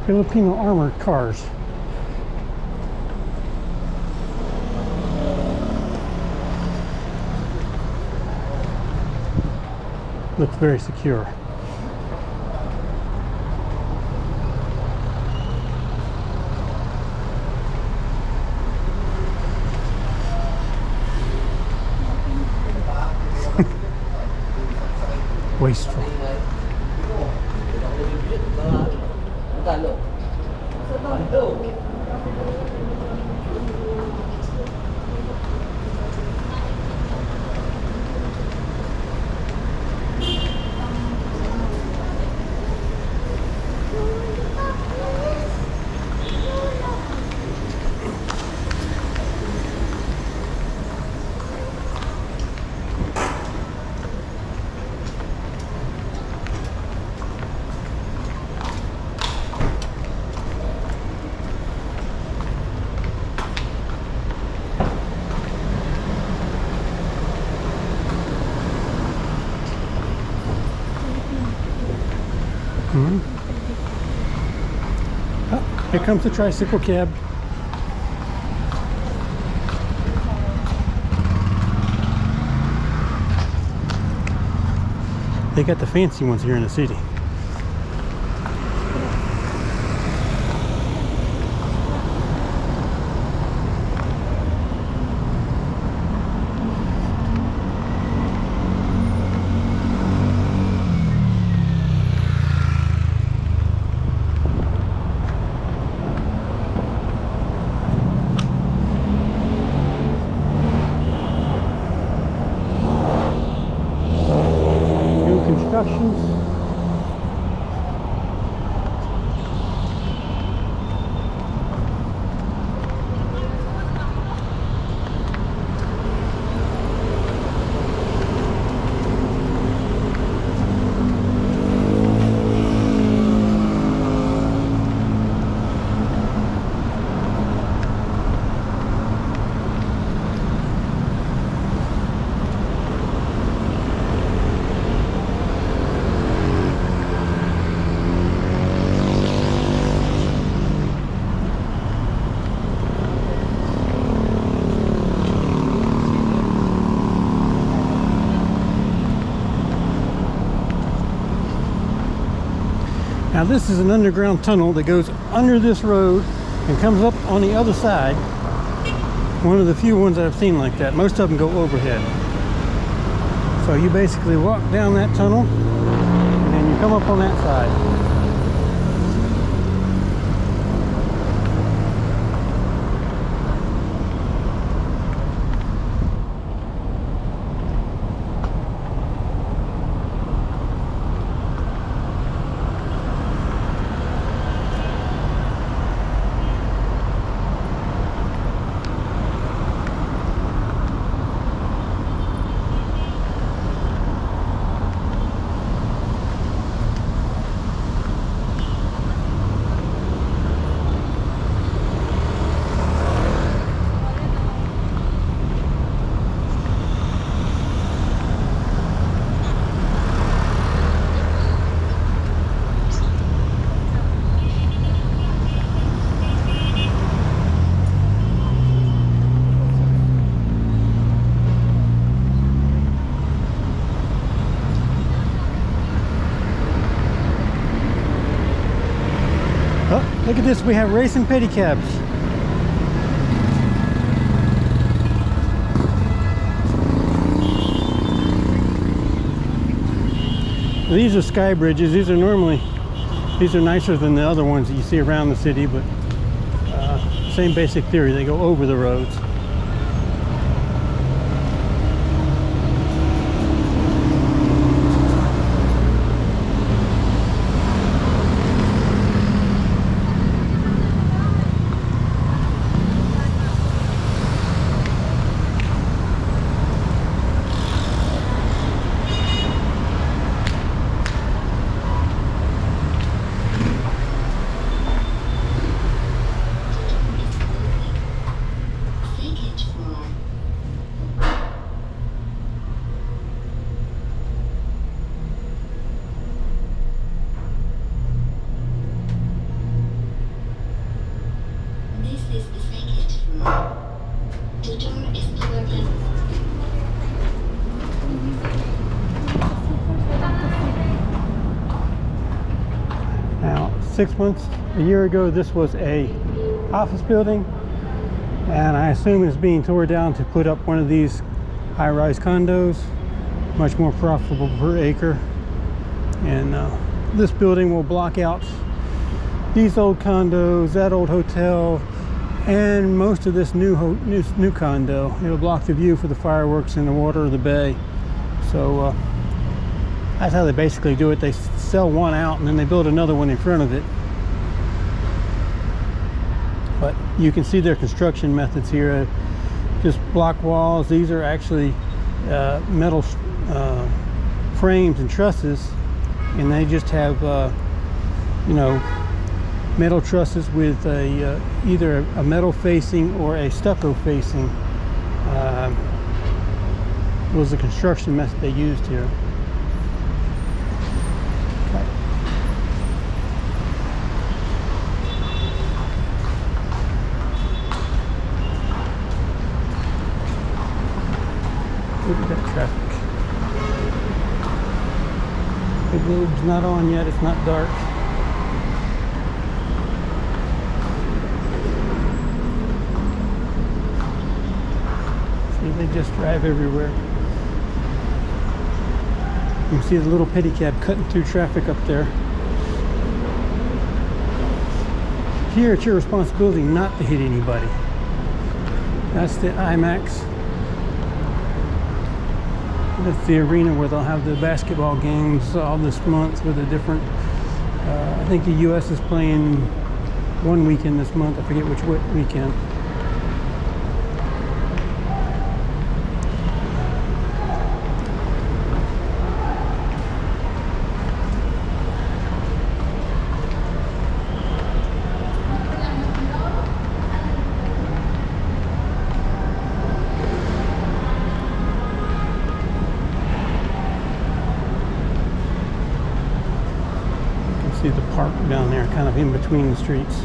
Filipino armored cars. Looks very secure. Wasteful. Oh, here comes the tricycle cab. They got the fancy ones here in the city. Constructions. Now this is an underground tunnel that goes under this road and comes up on the other side. One of the few ones I've seen like that. Most of them go overhead. So you basically walk down that tunnel and you come up on that side. Oh, look at this, we have racing pedicabs. These are sky bridges. These are nicer than the other ones that you see around the city, but same basic theory. They go over the roads. The door is open. Now, 6 months, a year ago, this was a office building, and I assume it's being torn down to put up one of these high-rise condos, much more profitable per acre. And this building will block out these old condos, that old hotel, and most of this new condo. It'll block the view for the fireworks and the water of the bay. So that's how they basically do it. They sell one out and then they build another one in front of it. But you can see their construction methods here. Just block walls. These are actually metal frames and trusses, and they just have you know, metal trusses with a either a metal facing or a stucco facing. Was the construction method they used here. Okay. Look at that traffic. The globe's not on yet, it's not dark. See, they just drive everywhere. You can see the little pedicab cutting through traffic up there. Here it's your responsibility not to hit anybody. That's the IMAX. That's the arena where they'll have the basketball games all this month with a different, I think the US is playing one weekend this month. I forget which weekend. See the park down there, kind of in between the streets.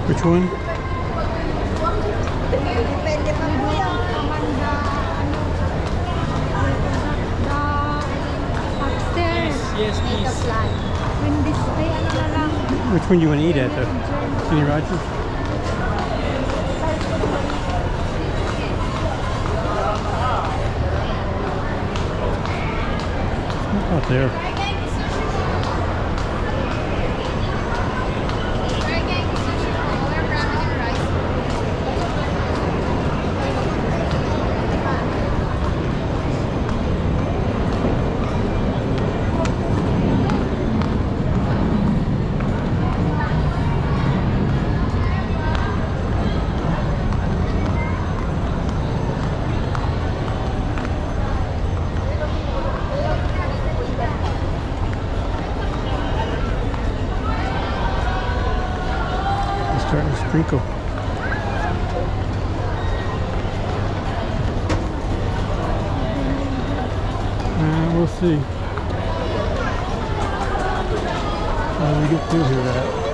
Which one? Depende pa po yan. Yes, Make a please. plan. When this ay ano na lang. Which one do you want to eat at though? Kenny Rogers? Out there. Starting to sprinkle. We'll see how we get through here.